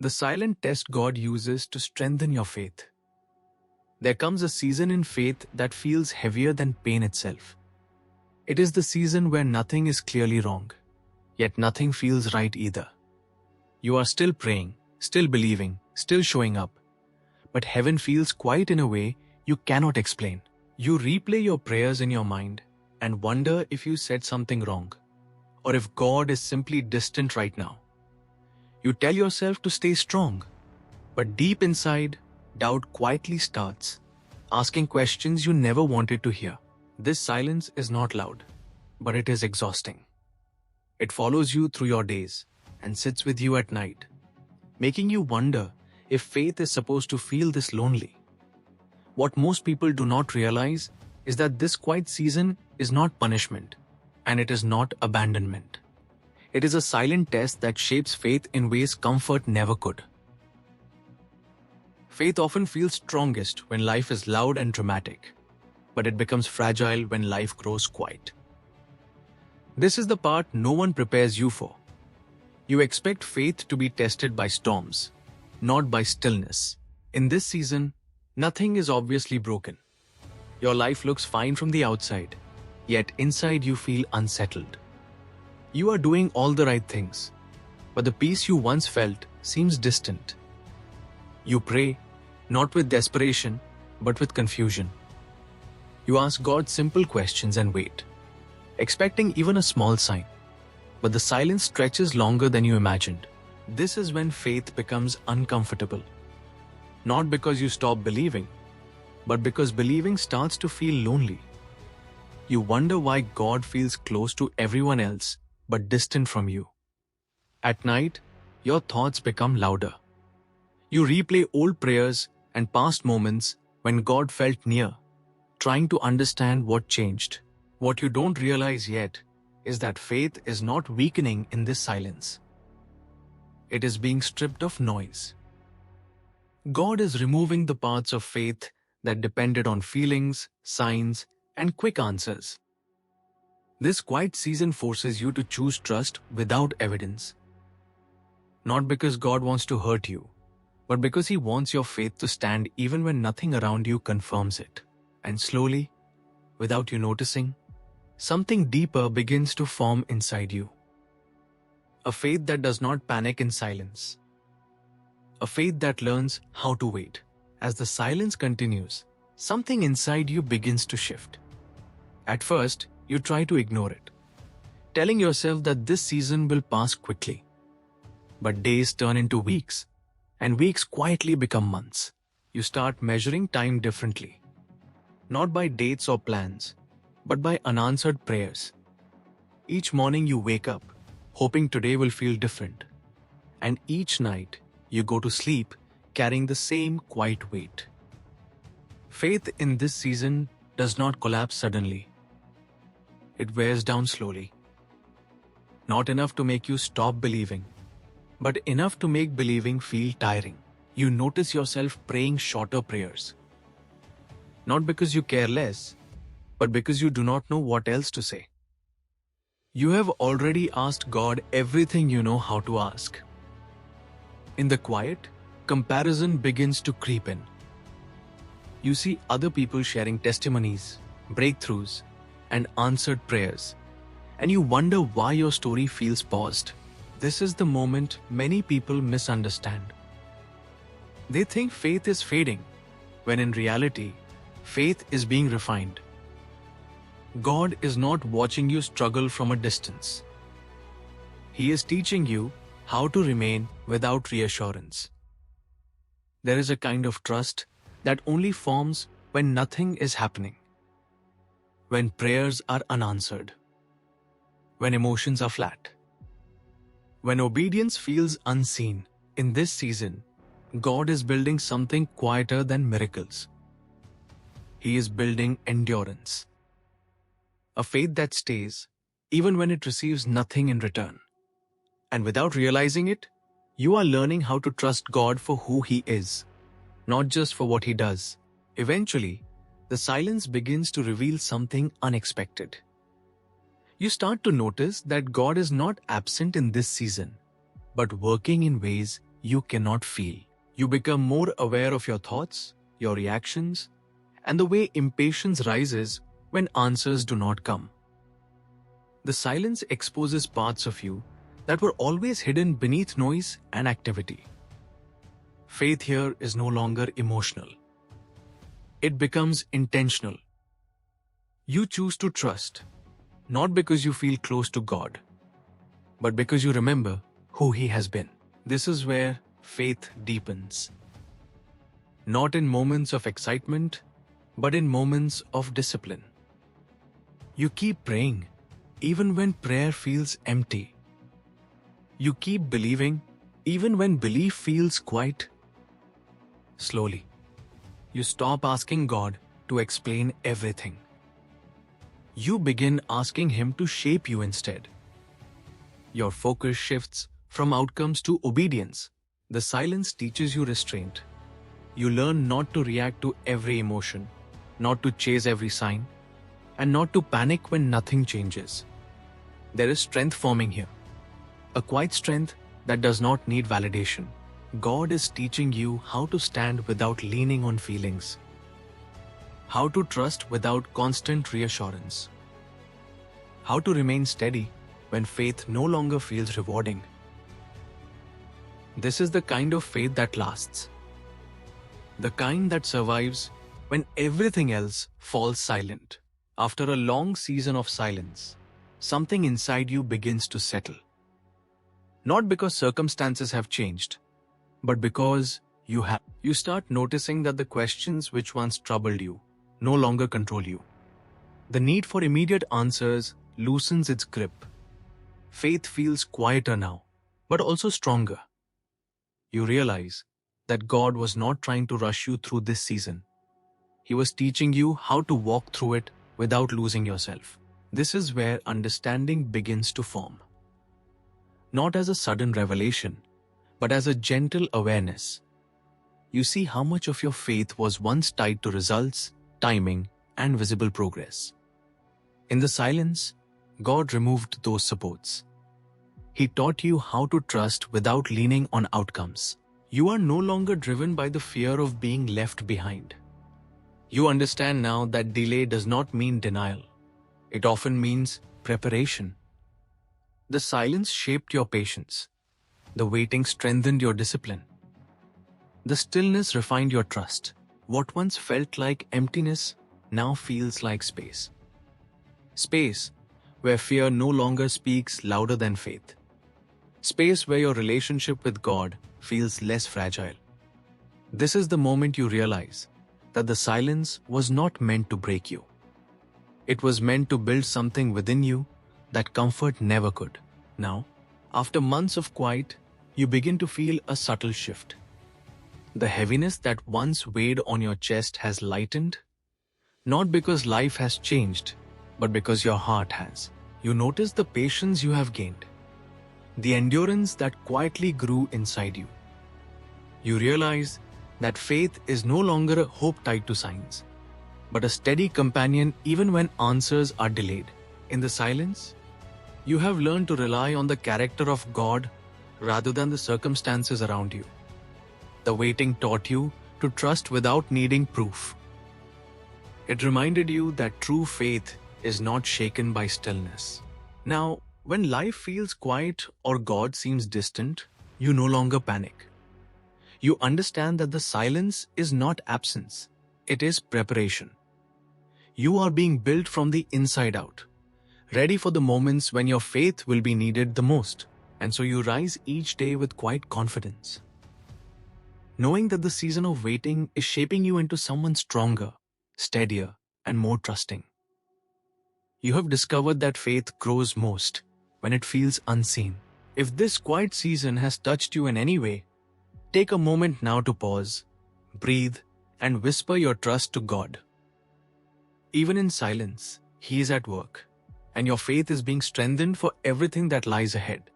The silent test God uses to strengthen your faith. There comes a season in faith that feels heavier than pain itself. It is the season where nothing is clearly wrong, yet nothing feels right either. You are still praying, still believing, still showing up, but heaven feels quiet in a way you cannot explain. You replay your prayers in your mind and wonder if you said something wrong, or if God is simply distant right now. You tell yourself to stay strong, but deep inside, doubt quietly starts, asking questions you never wanted to hear. This silence is not loud, but it is exhausting. It follows you through your days and sits with you at night, making you wonder if faith is supposed to feel this lonely. What most people do not realize is that this quiet season is not punishment, and it is not abandonment. It is a silent test that shapes faith in ways comfort never could. Faith often feels strongest when life is loud and dramatic, but it becomes fragile when life grows quiet. This is the part no one prepares you for. You expect faith to be tested by storms, not by stillness. In this season, nothing is obviously broken. Your life looks fine from the outside, yet inside you feel unsettled. You are doing all the right things, but the peace you once felt seems distant. You pray, not with desperation, but with confusion. You ask God simple questions and wait, expecting even a small sign. But the silence stretches longer than you imagined. This is when faith becomes uncomfortable. Not because you stop believing, but because believing starts to feel lonely. You wonder why God feels close to everyone else but distant from you. At night, your thoughts become louder. You replay old prayers and past moments when God felt near, trying to understand what changed. What you don't realize yet is that faith is not weakening in this silence. It is being stripped of noise. God is removing the parts of faith that depended on feelings, signs, and quick answers. This quiet season forces you to choose trust without evidence. Not because God wants to hurt you, but because He wants your faith to stand even when nothing around you confirms it. And slowly, without you noticing, something deeper begins to form inside you. A faith that does not panic in silence. A faith that learns how to wait. As the silence continues, something inside you begins to shift. At first, you try to ignore it, telling yourself that this season will pass quickly. But days turn into weeks, and weeks quietly become months. You start measuring time differently, not by dates or plans, but by unanswered prayers. Each morning you wake up, hoping today will feel different. And each night you go to sleep carrying the same quiet weight. Faith in this season does not collapse suddenly. It wears down slowly. Not enough to make you stop believing, but enough to make believing feel tiring. You notice yourself praying shorter prayers. Not because you care less, but because you do not know what else to say. You have already asked God everything you know how to ask. In the quiet, comparison begins to creep in. You see other people sharing testimonies, breakthroughs, and answered prayers, and you wonder why your story feels paused. This is the moment many people misunderstand. They think faith is fading, when in reality, faith is being refined. God is not watching you struggle from a distance. He is teaching you how to remain without reassurance. There is a kind of trust that only forms when nothing is happening. When prayers are unanswered. When emotions are flat. When obedience feels unseen. In this season, God is building something quieter than miracles. He is building endurance. A faith that stays, even when it receives nothing in return. And without realizing it, you are learning how to trust God for who He is, not just for what He does. Eventually, the silence begins to reveal something unexpected. You start to notice that God is not absent in this season, but working in ways you cannot feel. You become more aware of your thoughts, your reactions, and the way impatience rises when answers do not come. The silence exposes parts of you that were always hidden beneath noise and activity. Faith here is no longer emotional. It becomes intentional. You choose to trust, not because you feel close to God, but because you remember who He has been. This is where faith deepens. Not in moments of excitement, but in moments of discipline. You keep praying, even when prayer feels empty. You keep believing, even when belief feels quiet. Slowly, you stop asking God to explain everything. You begin asking Him to shape you instead. Your focus shifts from outcomes to obedience. The silence teaches you restraint. You learn not to react to every emotion, not to chase every sign, and not to panic when nothing changes. There is strength forming here. A quiet strength that does not need validation. God is teaching you how to stand without leaning on feelings. How to trust without constant reassurance. How to remain steady when faith no longer feels rewarding. This is the kind of faith that lasts. The kind that survives when everything else falls silent. After a long season of silence, something inside you begins to settle. Not because circumstances have changed, but because you have. You start noticing that the questions which once troubled you no longer control you. The need for immediate answers loosens its grip. Faith feels quieter now, but also stronger. You realize that God was not trying to rush you through this season. He was teaching you how to walk through it without losing yourself. This is where understanding begins to form. Not as a sudden revelation, but as a gentle awareness. You see how much of your faith was once tied to results, timing, and visible progress. In the silence, God removed those supports. He taught you how to trust without leaning on outcomes. You are no longer driven by the fear of being left behind. You understand now that delay does not mean denial. It often means preparation. The silence shaped your patience. The waiting strengthened your discipline. The stillness refined your trust. What once felt like emptiness now feels like space. Space where fear no longer speaks louder than faith. Space where your relationship with God feels less fragile. This is the moment you realize that the silence was not meant to break you. It was meant to build something within you that comfort never could. Now, after months of quiet, you begin to feel a subtle shift. The heaviness that once weighed on your chest has lightened, not because life has changed, but because your heart has. You notice the patience you have gained, the endurance that quietly grew inside you. You realize that faith is no longer a hope tied to signs, but a steady companion even when answers are delayed. In the silence, you have learned to rely on the character of God rather than the circumstances around you. The waiting taught you to trust without needing proof. It reminded you that true faith is not shaken by stillness. Now, when life feels quiet or God seems distant, you no longer panic. You understand that the silence is not absence, it is preparation. You are being built from the inside out, ready for the moments when your faith will be needed the most. And so you rise each day with quiet confidence, knowing that the season of waiting is shaping you into someone stronger, steadier, and more trusting. You have discovered that faith grows most when it feels unseen. If this quiet season has touched you in any way, take a moment now to pause, breathe, and whisper your trust to God. Even in silence, He is at work, and your faith is being strengthened for everything that lies ahead.